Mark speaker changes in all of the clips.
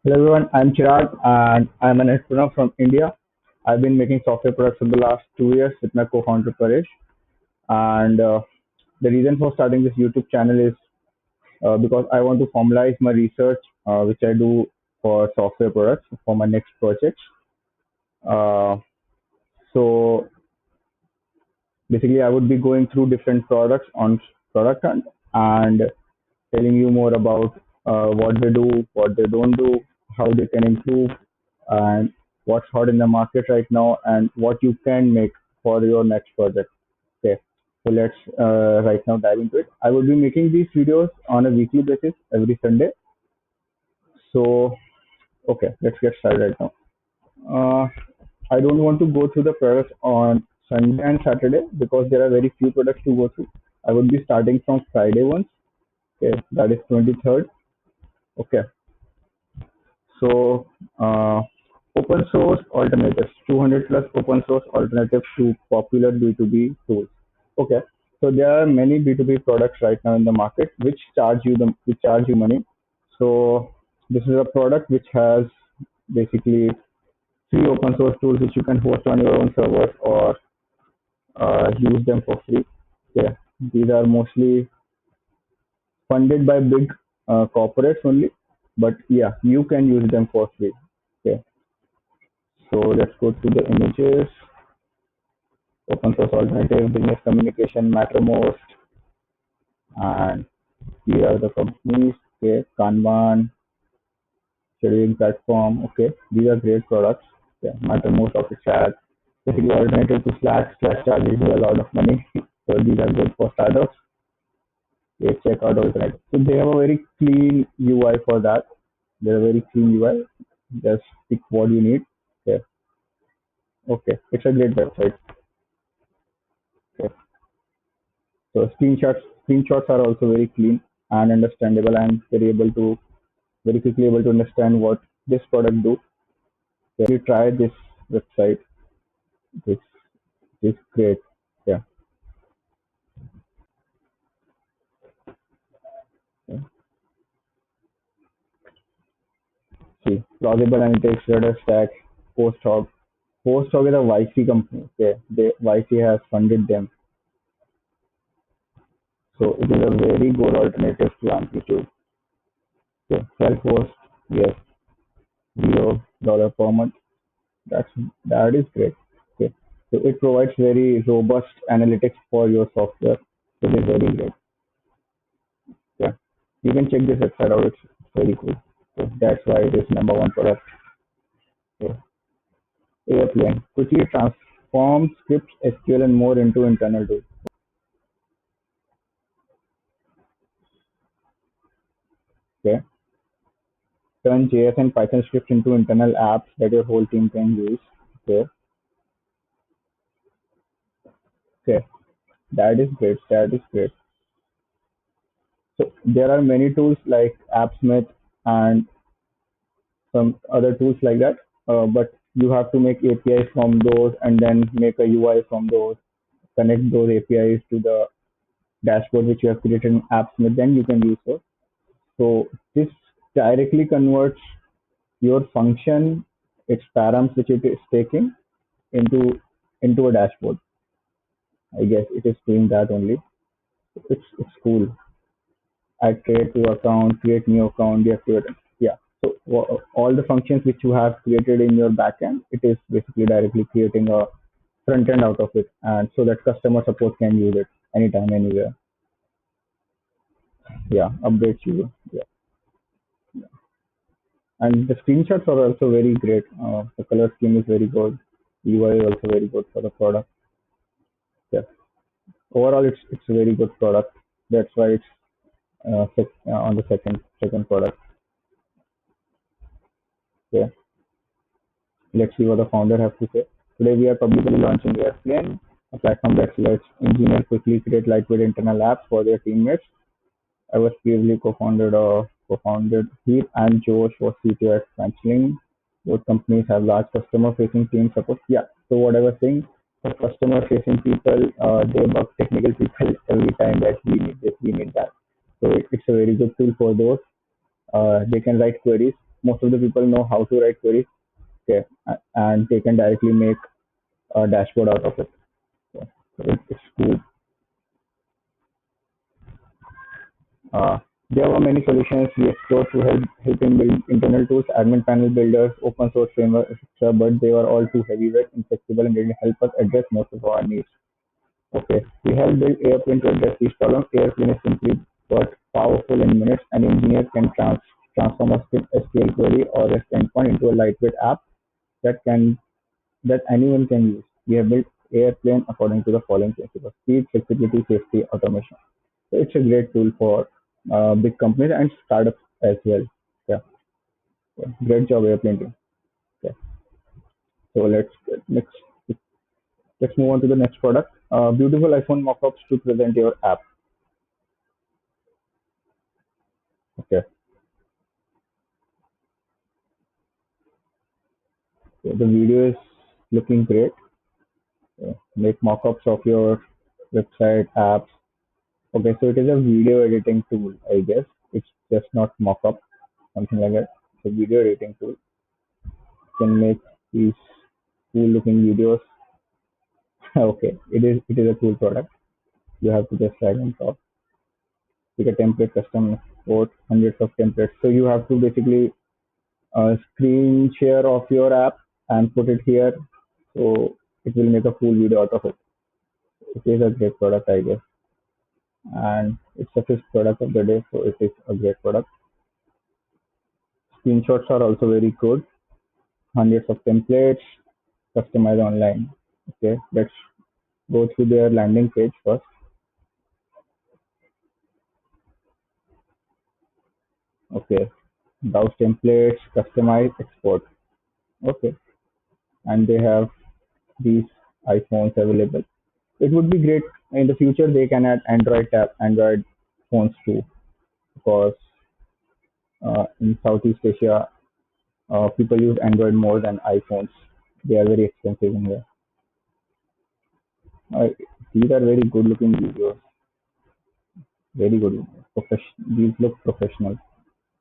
Speaker 1: Hello everyone, I'm Chirag and I'm an entrepreneur from India. I've been making software products for the last 2 years with my co-founder Paresh. And the reason for starting this YouTube channel is because I want to formalize my research, which I do for software products for my next project. Uh, so basically, I would be going through different products on Product Hunt and telling you more about what they do, what they don't do, how they can improve, and what's hot in the market right now, and what you can make for your next project. Okay, so let's right now dive into it. I will be making these videos on a weekly basis every Sunday. So, okay, let's get started right now. Uh, I don't want to go through the products on Sunday and Saturday because there are very few products to go through. I would be starting from Friday once. Okay, that is 23rd. Okay, so open source alternatives, 200 plus open source alternatives to popular B2B tools. Okay, so there are many B2B products right now in the market which charge you money. So this is a product which has basically free open source tools which you can host on your own servers or use them for free. Yeah, these are mostly funded by big corporates only, but yeah, you can use them for free. Okay, so let's go to the images, open source alternative, business communication, Mattermost, and here are the companies. Okay, Kanban, scheduling platform. Okay, these are great products. Okay, Mattermost, Office Chat, basically alternative to Slack. Slack charges you a lot of money, so these are good for startups. Okay, check out alternative. So they have a very clean UI for that. They're a very clean UI. Just pick what you need. Okay, okay, it's a great website. Okay. So screenshots are also very clean and understandable and very quickly able to understand what this product do. So if you try this website, this is great. Yeah. Yeah. See, plausible analytics, Rudderstack, PostHog. PostHog is a YC company. Okay. YC has funded them. So it is a very good alternative to Amplitude. Okay. Self-host, yes, $0 per month. That's that is great. Okay. So it provides very robust analytics for your software. So it is very great. Yeah. You can check this website out. It's very cool. So that's why it is number one product. So Airplane quickly transforms scripts, SQL, and more into internal tools. Okay. Turn JS and Python scripts into internal apps that your whole team can use. Okay. Okay. That is great. That is great. So there are many tools like AppSmith and some other tools like that. But you have to make APIs from those and then make a UI from those, connect those APIs to the dashboard which you have created in AppSmith, then you can use it. So this directly converts your function, its params which it is taking into into a dashboard. I guess it is doing that only. It's cool. Add create to account, create new account, deactivate. Yeah. So all the functions which you have created in your backend, it is basically directly creating a front end out of it, and so that customer support can use it anytime, anywhere. Yeah, updates you. Yeah, and the screenshots are also very great. The color scheme is very good. UI is also very good for the product. Yeah, overall, it's a very good product. That's why it's on the second product. Yeah. Let's see what the founder has to say. Today we are publicly launching Airplane, a platform that lets engineers quickly create lightweight internal apps for their teammates. I was previously co-founded Heath and Josh was CTO at Matchling. Both companies have large customer-facing team support. Yeah. So what I was saying, for customer-facing people, they bug technical people every time that we need this, we need that. So it's a very good tool for those. They can write queries. most of the people know how to write queries. Okay, and they can directly make a dashboard out of it. So it's cool. Uh, there were many solutions we explored to helping build internal tools, admin panel builders, open source framework, etc. But they were all too heavyweight, inflexible, and didn't help us address most of our needs. Okay, we have built Airplane to address these problems. Airplane is simply but powerful in minutes. An engineer can transform a script SQL query or a endpoint into a lightweight app that can that anyone can use. We have built Airplane according to the following principles: speed, flexibility, safety, automation. So it's a great tool for big companies and startups as well. Yeah, yeah. Great job, Airplane team. Yeah. So next let's move on to the next product. Beautiful iPhone mockups to present your app. Okay, so the video is looking great. Make mockups of your website, apps. Okay, so it is a video editing tool, I guess. It's just not mockup, something like that. It's a video editing tool. You can make these cool looking videos. Okay, it is a cool product. You have to just drag and drop. Pick a template, custom export, hundreds of templates. So you have to basically screen share of your app and put it here. So it will make a full video out of it. It is a great product, I guess. And it's the fifth product of the day, so it is a great product. Screenshots are also very good. Hundreds of templates, customized online. Okay, let's go through their landing page first. Okay, browse templates, customize, export. Okay, and they have these iPhones available. It would be great in the future they can add Android phones too, because in Southeast Asia, people use Android more than iPhones. They are very expensive in here. Uh, these are very good looking videos, very good. These look professional,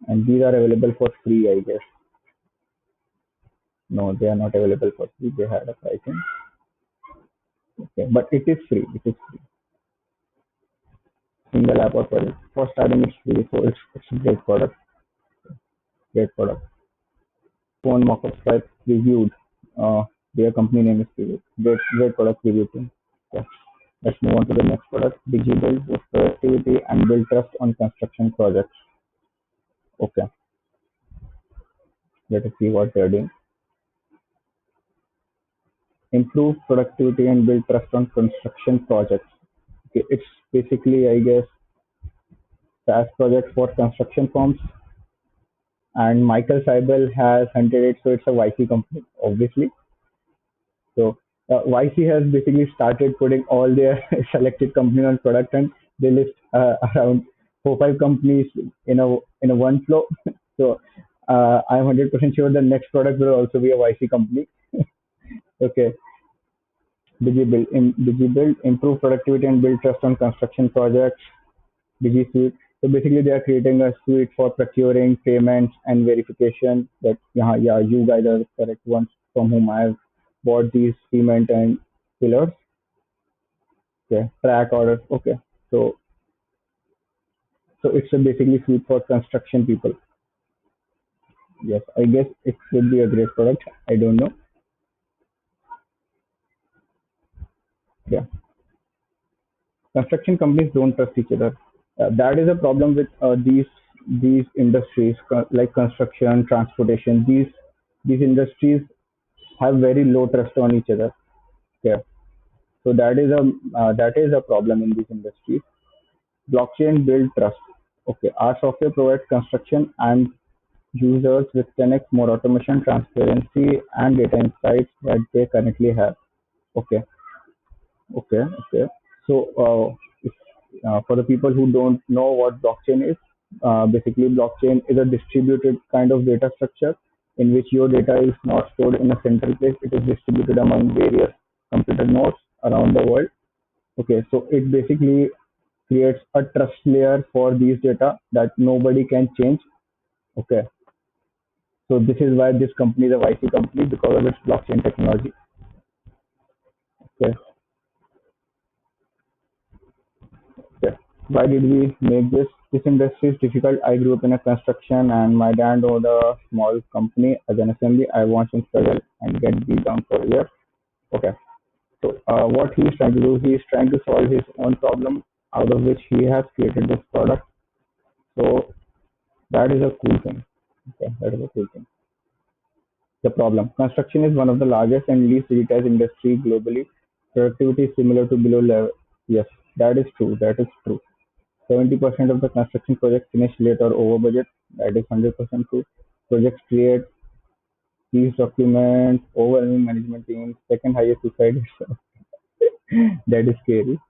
Speaker 1: and these are available for free, I guess. No, they are not available for free. They had a pricing. Okay, but it is free. It is free. Single app or project. For starting, it's free, so it's a great product. Great product. Phone mockups like reviewed. Uh, their company name is Previewed. Great product review team. Yeah. Let's move on to the next product. Digital boost productivity and build trust on construction projects. Okay, let us see what they're doing. Improve productivity and build trust on construction projects. Okay, it's basically, I guess, SaaS project for construction firms. And Michael Seibel has hunted it, so it's a YC company, obviously. So YC has basically started putting all their selected company on product, and they list around 4 5 companies in a one flow. So I'm 100% sure the next product will also be a YC company. Okay, DigiBuild, improve productivity and build trust on construction projects. DigiSuite. So basically, they are creating a suite for procuring payments and verification that yeah, you guys are the correct ones from whom I have bought these cement and pillars. Okay, track orders. Okay, so it's a basically suite for construction people. Yes, I guess it would be a great product. I don't know. Yeah, construction companies don't trust each other. That is a problem with these industries like construction, transportation. These industries have very low trust on each other. Yeah, so that is a problem in these industries. Blockchain build trust. Okay, our software provides construction and users with 10x more automation, transparency, and data insights that they currently have. Okay, okay. So, for the people who don't know what blockchain is, basically blockchain is a distributed kind of data structure in which your data is not stored in a central place. It is distributed among various computer nodes around the world. Okay, so it basically creates a trust layer for these data that nobody can change. Okay, So this is why this company is a YC company because of its blockchain technology. Okay. Okay. Why did we make this? This industry is difficult. I grew up in a construction and my dad owned a small company as an assembly. I watched him struggle and get beat down for years. Okay. So what he is trying to do, he is trying to solve his own problem out of which he has created this product. So that is a cool thing. Okay, that is a cool thing. The problem. Construction is one of the largest and least digitized industry globally. Productivity is similar to below level. Yes, that is true. That is true. 70% of the construction projects finish late or over budget. That is 100% true. Projects create these documents, overwhelming management teams, second highest suicide rate. That is scary.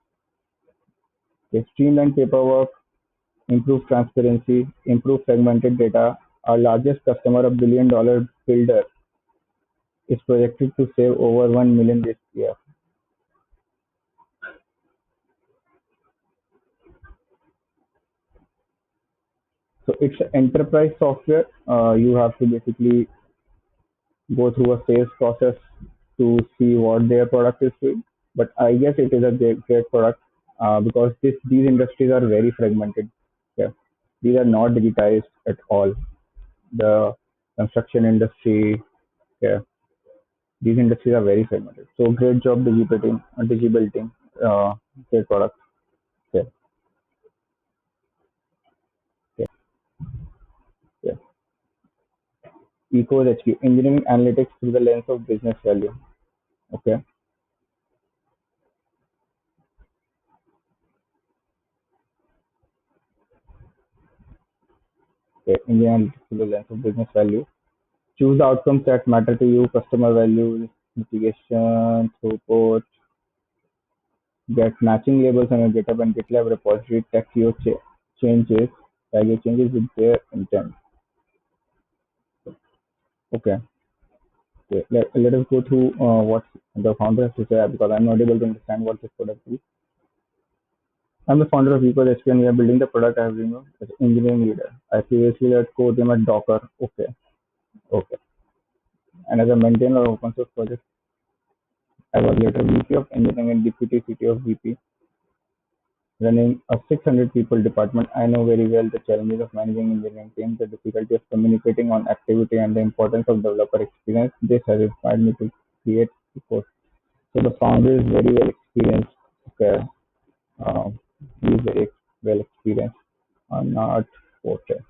Speaker 1: Okay, streamline paperwork, improve transparency, improve segmented data. Our largest customer, a billion-dollar builder, is projected to save over 1 million this year. So it's enterprise software. You have to basically go through a sales process to see what their product is doing. But I guess it is a great product because these industries are very fragmented. Yeah. These are not digitized at all. The construction industry, yeah, these industries are very fragmented. So great job digibuilding, great product. Yeah, yeah, yeah. Ecos HQ, engineering analytics through the lens of business value. Okay, okay. Engineering analytics through the lens of business value. Choose the outcomes that matter to you, customer value, mitigation, throughput, get matching labels on your GitHub and GitLab repository, track your changes, tag your changes with their intent. Okay. Okay. Let us go through what the founder has to say because I'm not able to understand what this product is. I'm the founder of EcoSP and we are building the product I have been as engineering leader. I previously led code team at Docker. Okay. Okay. And as a maintainer of open source projects, I was later VP of engineering and deputy CTO of VP running a 600 people department. I know very well the challenges of managing engineering teams, the difficulty of communicating on activity, and the importance of developer experience. This has inspired me to create Ecos. So the founder is very well experienced. Okay. Um, he is very well experienced on art portrait.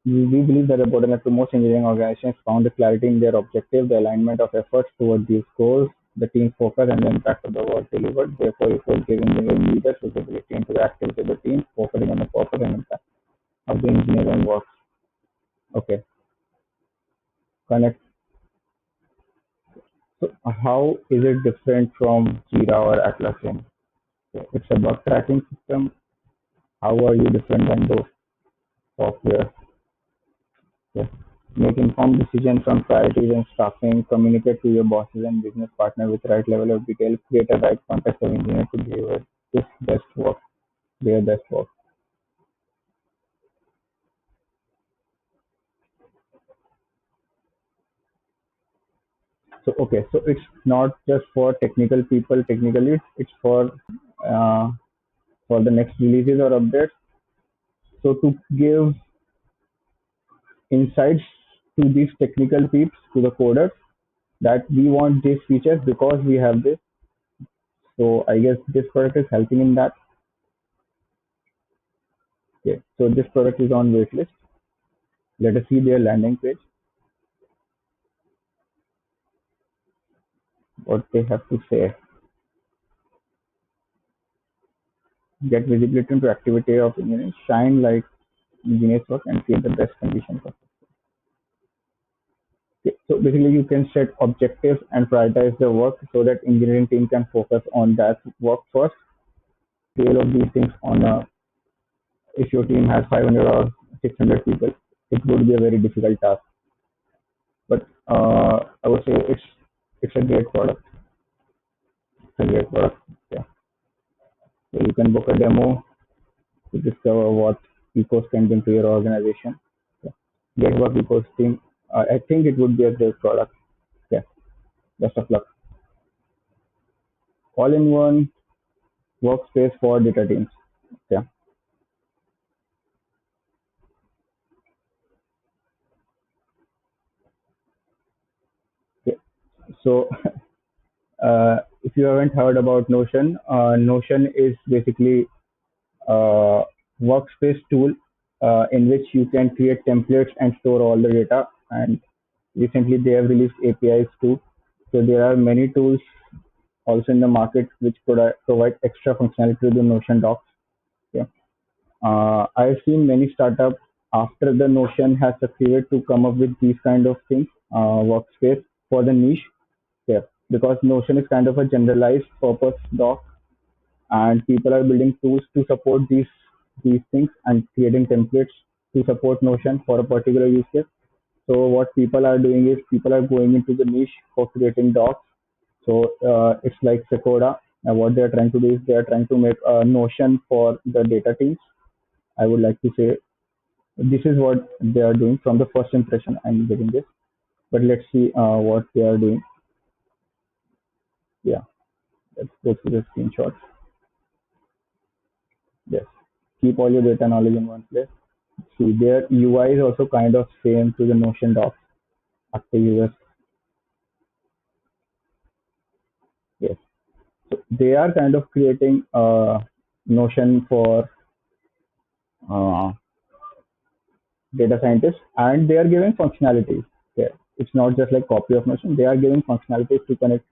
Speaker 1: We believe that the bottleneck to most engineering organizations found the clarity in their objective, the alignment of efforts toward these goals, the team focus, and the impact of the work delivered. Therefore, it will give engineering leaders visibility into the activity of the team, focusing on the purpose and impact of the engineering work. Okay, connect. So, how is it different from Jira or Atlassian? So it's a bug tracking system. How are you different than those software? Yes. Make informed decisions on priorities and staffing, communicate to your bosses and business partner with right level of detail, create a right context of engineer to deliver this best work, their best work. So okay, so it's not just for technical people, technically it's uh, for the next releases or updates. So to give insights to these technical peeps, to the coders, that we want these features because we have this. So I guess this product is helping in that. Okay, so this product is on waitlist. Let us see their landing page, what they have to say. Get visibility into activity of engineering, shine like engineers work, and create the best conditions. Okay, so basically, you can set objectives and prioritize the work so that engineering team can focus on that work first. Scale of these things on a, if your team has 500 or 600 people, it would be a very difficult task. But I would say it's a great product. It's a great product. Yeah. So you can book a demo to discover what Ecos can bring to your organization. Yeah. Get work Ecos team. I think it would be a great product. Yeah, best of luck. All-in-one workspace for data teams. Yeah. Okay. So, if you haven't heard about Notion, Notion is basically a workspace tool in which you can create templates and store all the data. And recently, they have released APIs too. So there are many tools also in the market which provide extra functionality to the Notion docs. Yeah. I've seen many startups after the Notion has succeeded to come up with these kind of things, workspace for the niche. Yeah, because Notion is kind of a generalized purpose doc, and people are building tools to support these things and creating templates to support Notion for a particular use case. So what people are doing is people are going into the niche for creating docs. So it's like Sequoia. What they are trying to do is they are trying to make a Notion for the data teams. I would like to say this is what they are doing from the first impression. I'm getting this, but let's see what they are doing. Yeah, let's go to the screenshots. Yes, keep all your data knowledge in one place. See, their UI is also kind of same to the Notion docs after US. Yes, so they are kind of creating a Notion for uh, data scientists, and they are giving functionalities. Yeah, it's not just like copy of Notion. They are giving functionalities to connect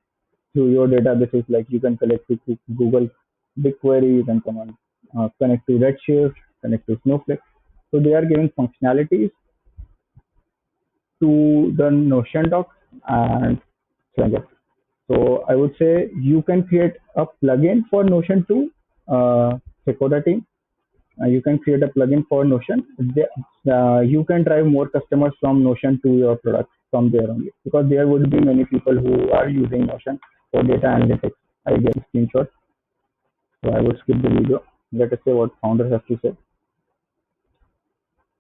Speaker 1: to your databases. Like you can connect to Google BigQuery, you can come on, connect to Redshift, connect to Snowflake. So they are giving functionalities to the Notion docs and Swagger. So I would say you can create a plugin for Notion to Sequoia team. You can create a plugin for Notion. You can drive more customers from Notion to your product from there only, because there would be many people who are using Notion for data analytics. I get screenshots, so I would skip the video. Let us say what founders have to say.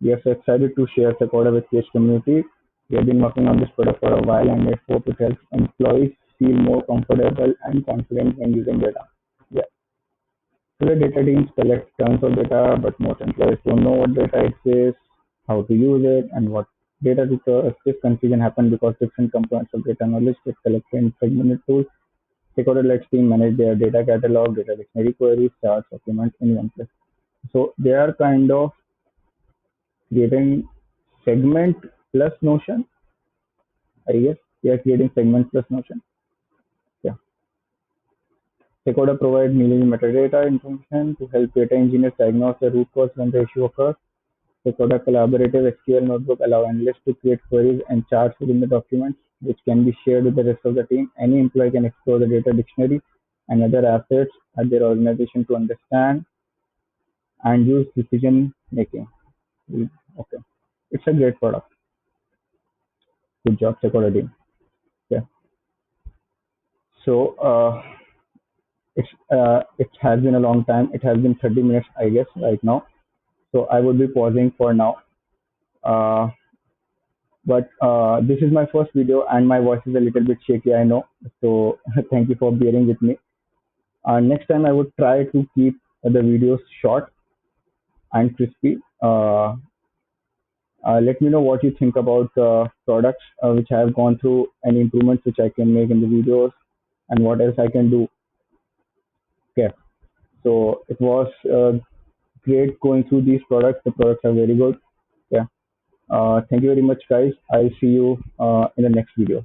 Speaker 1: We are so excited to share Sequoia with PH community. We have been working on this product for a while, and I hope it helps employees feel more comfortable and confident when using data. Yeah. So the data teams collect tons of data, but most employees don't know what data exists, how to use it, and what data to trust. This confusion happens because different components of data knowledge get collected in fragmented tools. Sequoia lets team manage their data catalog, data dictionary queries, charts, documents in one place. So they are kind of creating segment plus Notion. I guess they are creating segment plus Notion. Yeah. Sequoia provides million metadata information to help data engineers diagnose the root cause when the issue occurs. Sequoia collaborative SQL notebook allow analysts to create queries and charts within the documents, which can be shared with the rest of the team. Any employee can explore the data dictionary and other assets at their organization to understand and use decision making. Okay. It's a great product. Good job, Sequoia team. Yeah. So it has been a long time. It has been 30 minutes, I guess, right now. So I would be pausing for now. Uh, but this is my first video, and my voice is a little bit shaky, I know. So thank you for bearing with me. Next time, I would try to keep the videos short and crispy. Let me know what you think about the products which I have gone through, any improvements which I can make in the videos, and what else I can do. Okay. So it was great going through these products. The products are very good. Yeah. Thank you very much, guys. I'll see you in the next video.